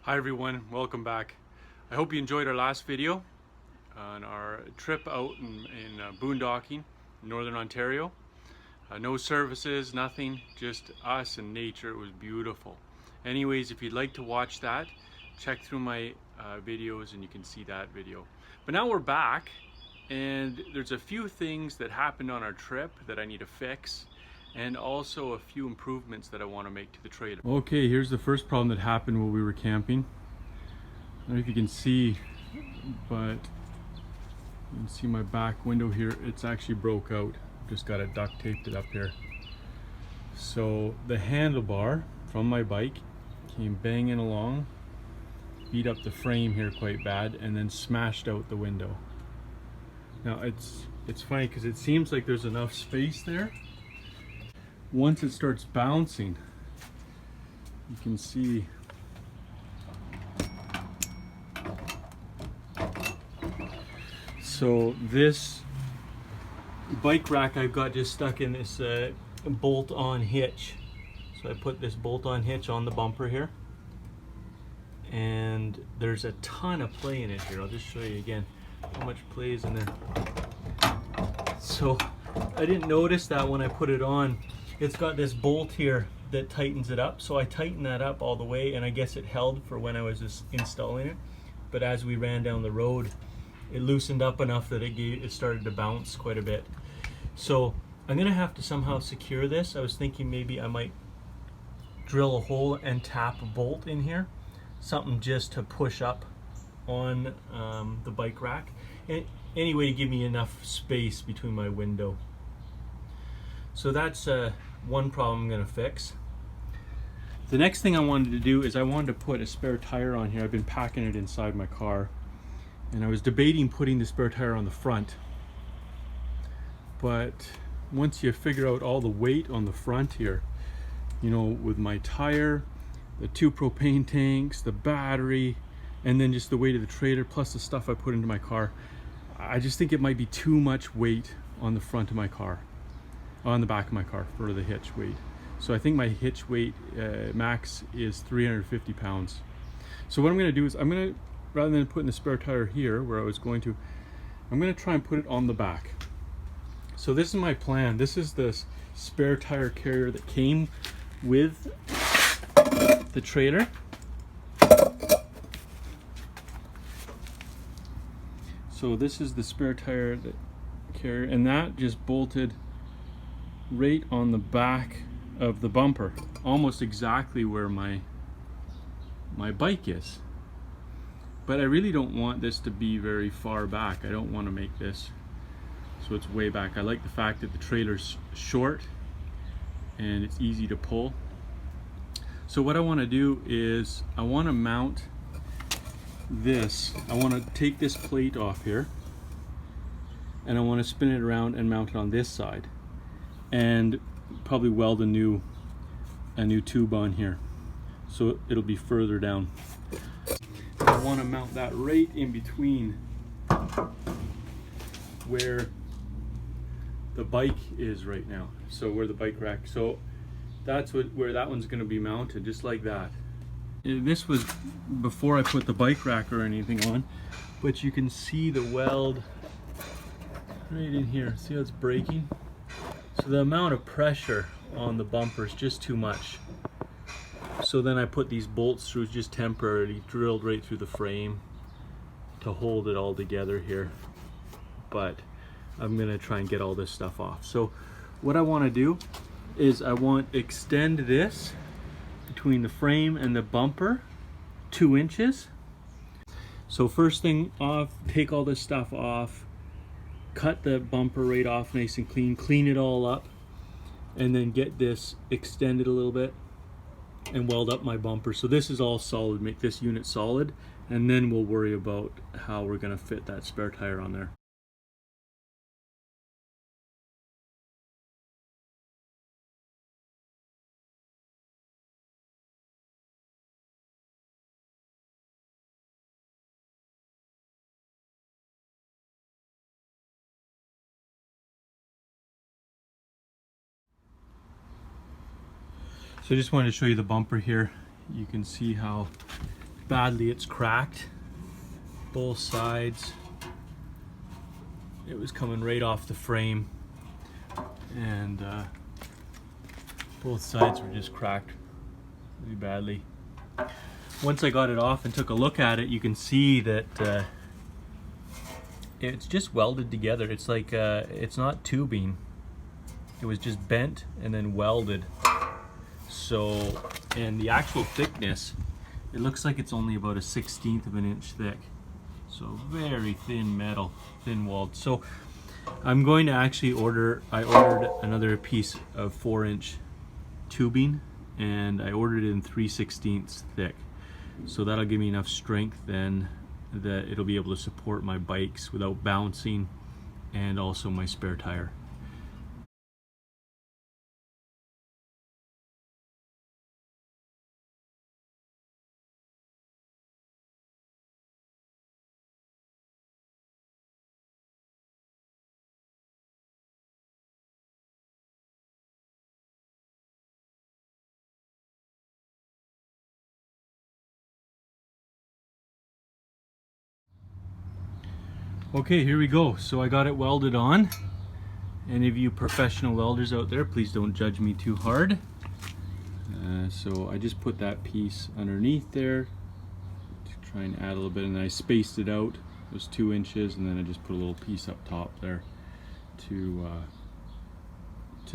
Hi everyone, welcome back. I hope you enjoyed our last video on our trip out in boondocking in Northern Ontario. No services, nothing, just us and nature. It was beautiful. Anyways, if you'd like to watch that, check through my videos and you can see that video. But now we're back and there's a few things that happened on our trip that I need to fix, and also a few improvements that I want to make to the trailer. Okay, here's the first problem that happened while we were camping. I don't know if you can see, but you can see my back window here. It's actually broke out. Just got it duct taped it up here. So the handlebar from my bike came banging along, beat up the frame here quite bad, and then smashed out the window. Now it's funny because it seems like there's enough space there. Once it starts bouncing, you can see so this bike rack I've got just stuck in this bolt-on hitch. So I put this bolt-on hitch on the bumper here, and there's a ton of play in it here. I'll just show you again how much play is in there. So I didn't notice that when I put it on. It's got this bolt here that tightens it up, so I tightened that up all the way, and I guess it held for when I was just installing it. But as we ran down the road, it loosened up enough that it started to bounce quite a bit. So I'm gonna have to somehow secure this. I was thinking maybe I might drill a hole and tap a bolt in here, something just to push up on the bike rack. And anyway, to give me enough space between my window. So that's one problem I'm going to fix. The next thing I wanted to do is I wanted to put a spare tire on here. I've been packing it inside my car, and I was debating putting the spare tire on the front. But once you figure out all the weight on the front here, you know, with my tire, the 2 propane tanks, the battery, and then just the weight of the trailer plus the stuff I put into my car, I just think it might be too much weight on the front of my car, on the back of my car for the hitch weight. So I think my hitch weight max is 350 pounds. So what I'm going to do is I'm going to, rather than putting the spare tire here where I was going to, I'm going to try and put it on the back. So this is my plan. This is the spare tire carrier that came with the trailer. So this is the spare tire that carrier, and that just bolted right on the back of the bumper, almost exactly where my bike is. But I really don't want this to be very far back. I don't want to make this so it's way back. I like the fact that the trailer's short and it's easy to pull. So what I want to do is I want to mount this. I want to take this plate off here, and I want to spin it around and mount it on this side, and probably weld a new tube on here so it'll be further down. I want to mount that right in between where the bike is right now, so where the bike rack, so that's where that one's going to be mounted, just like that. This was before I put the bike rack or anything on, but you can see the weld right in here. See how it's breaking? So the amount of pressure on the bumper is just too much. So then I put these bolts through, just temporarily drilled right through the frame to hold it all together here. But I'm gonna try and get all this stuff off. So what I want to do is I want to extend this between the frame and the bumper 2 inches. So first thing off, take all this stuff off, cut the bumper right off nice and clean it all up, and then get this extended a little bit and weld up my bumper. So this is all solid, make this unit solid, and then we'll worry about how we're going to fit that spare tire on there. So I just wanted to show you the bumper here. You can see how badly it's cracked. Both sides. It was coming right off the frame, and both sides were just cracked really badly. Once I got it off and took a look at it, you can see that it's just welded together. It's like it's not tubing. It was just bent and then welded. So, and the actual thickness, it looks like it's only about a 1/16 of an inch thick. So very thin metal, thin walled. So I'm going to actually I ordered another piece of 4-inch tubing, and I ordered it in 3/16 thick. So that'll give me enough strength then that it'll be able to support my bikes without bouncing, and also my spare tire. Okay, here we go. So I got it welded on. Any of you professional welders out there, please don't judge me too hard. So I just put that piece underneath there to try and add a little bit, and I spaced it out. It was 2 inches, and then I just put a little piece up top there to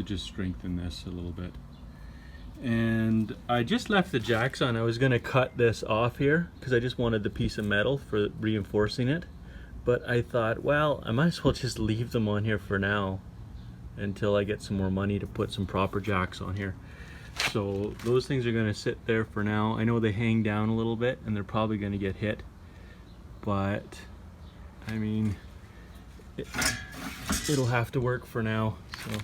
just strengthen this a little bit. And I just left the jacks on. I was going to cut this off here because I just wanted the piece of metal for reinforcing it. But I thought, well, I might as well just leave them on here for now until I get some more money to put some proper jacks on here. So those things are going to sit there for now. I know they hang down a little bit and they're probably going to get hit, but I mean, it'll have to work for now. So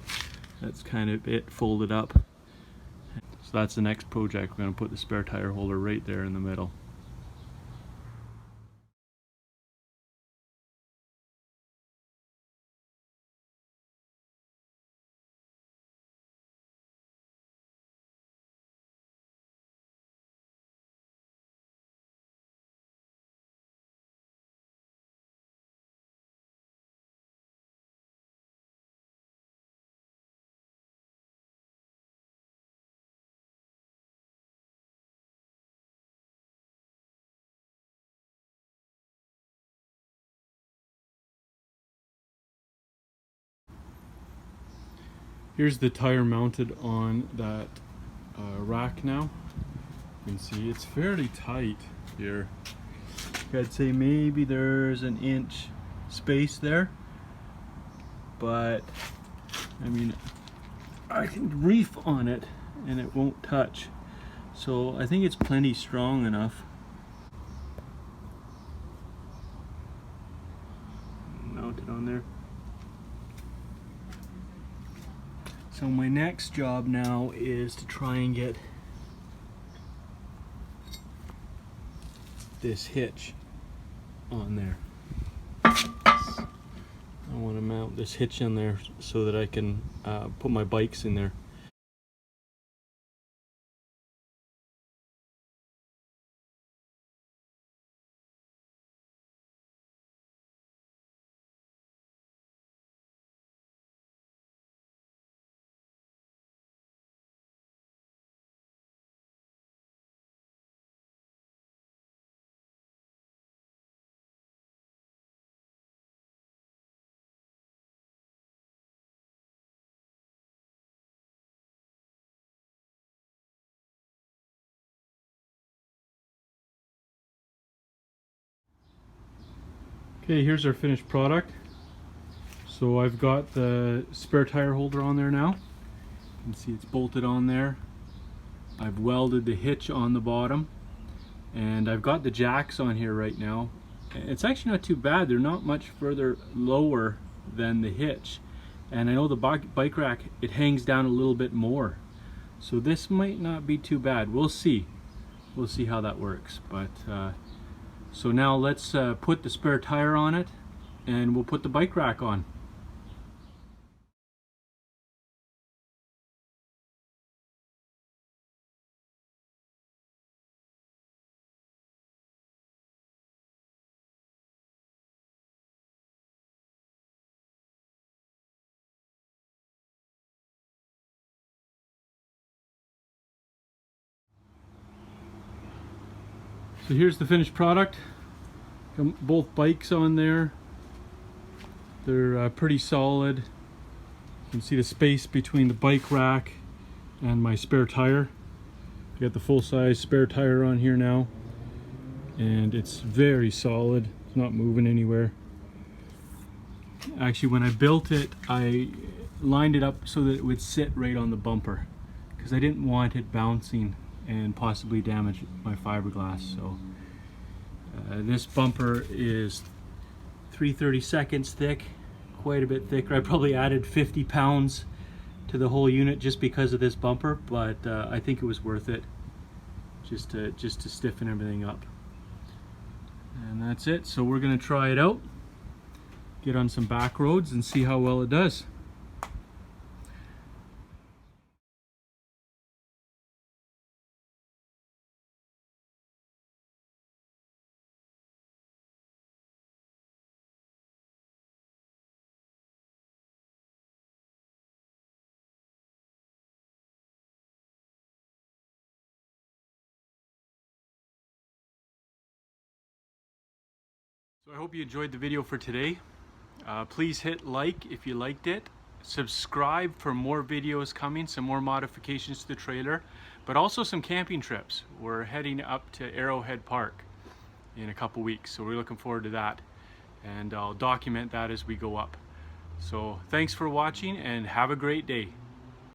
that's kind of it folded up. So that's the next project. We're going to put the spare tire holder right there in the middle. Here's the tire mounted on that rack now. You can see it's fairly tight here. I'd say maybe there's an inch space there, but I mean, I can reef on it and it won't touch. So I think it's plenty strong enough. Mount it on there. So my next job now is to try and get this hitch on there. I want to mount this hitch in there so that I can put my bikes in there. Okay, here's our finished product. So I've got the spare tire holder on there now. You can see it's bolted on there. I've welded the hitch on the bottom, and I've got the jacks on here right now. It's actually not too bad. They're not much further lower than the hitch, and I know the bike rack, it hangs down a little bit more, so this might not be too bad. We'll see how that works. But so now let's put the spare tire on it, and we'll put the bike rack on. So here's the finished product. Both bikes on there. They're pretty solid. You can see the space between the bike rack and my spare tire. I got the full-size spare tire on here now, and it's very solid. It's not moving anywhere. Actually, when I built it, I lined it up so that it would sit right on the bumper because I didn't want it bouncing and possibly damage my fiberglass. So this bumper is 3/32 thick, quite a bit thicker. I probably added 50 pounds to the whole unit just because of this bumper, but I think it was worth it just to stiffen everything up. And that's it. So we're gonna try it out, get on some back roads and see how well it does. So I hope you enjoyed the video for today. Please hit like if you liked it. Subscribe for more videos coming, some more modifications to the trailer, but also some camping trips. We're heading up to Arrowhead Park in a couple weeks, so we're looking forward to that. And I'll document that as we go up. So thanks for watching and have a great day.